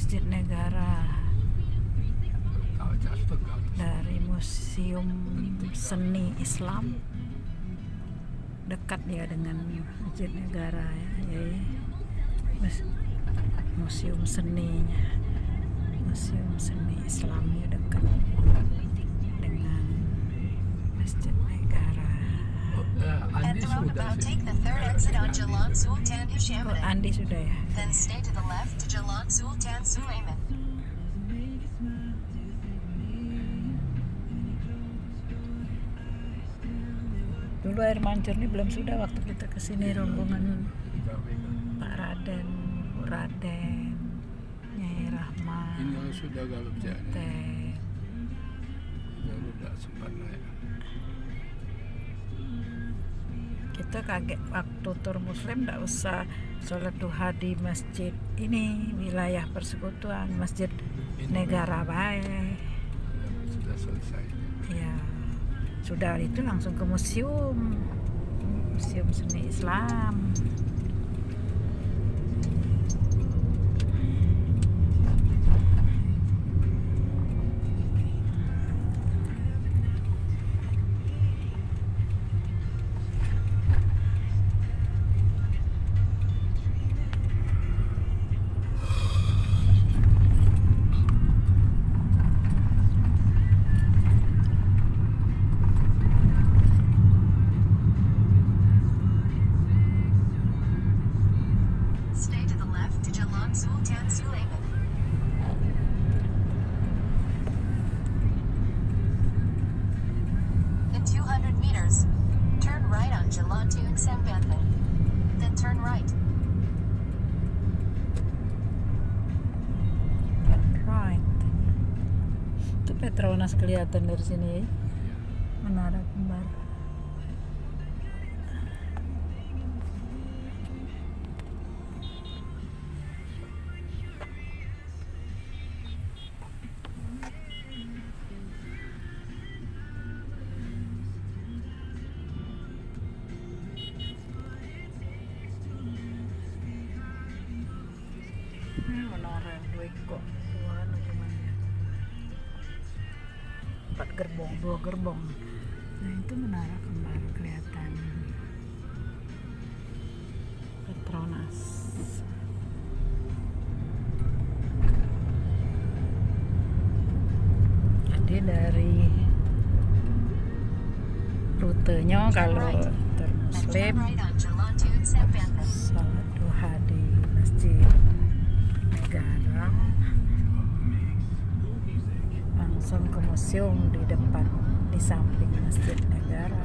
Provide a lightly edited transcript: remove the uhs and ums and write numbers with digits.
Masjid Negara, dari Museum Seni Islam, dekat ya dengan Masjid Negara ya. Museum seninya, Museum Seni Islamnya dekat dengan Masjid Negara. Andi sudah sih. Andi sudah ya. Then stay to the left to Jalan Sultan Sulaiman. Dulu air mancur ini belum sudah waktu kita kesini rombongan Pak Raden, Bu Raden, Nyai Rahma, Ini sudah galap jadi. Teh. Lalu tidak sempat naik. Kita kaget waktu tur muslim tidak usah sholat duha di masjid ini, wilayah persekutuan Masjid Negara baik. Sudah selesai. Ya, sudah itu langsung ke museum seni Islam. Stay to the left to Jalan Sultan Sulaiman. In 200 meters, turn right on Jalan Tun Sambanthan. Then turn right. Right. Itu Petronas kelihatan dari sini, Menara Kembar. Menara Weko, empat gerbong, 2 gerbong. Nah itu Menara Kembar kelihatan. Petronas. Jadi dari rutenya kalau tur Then muslim turn right on Jalan Tun Sambanthan. salat duha di Masjid Negara, langsung ke museum di depan, di samping Masjid Negara.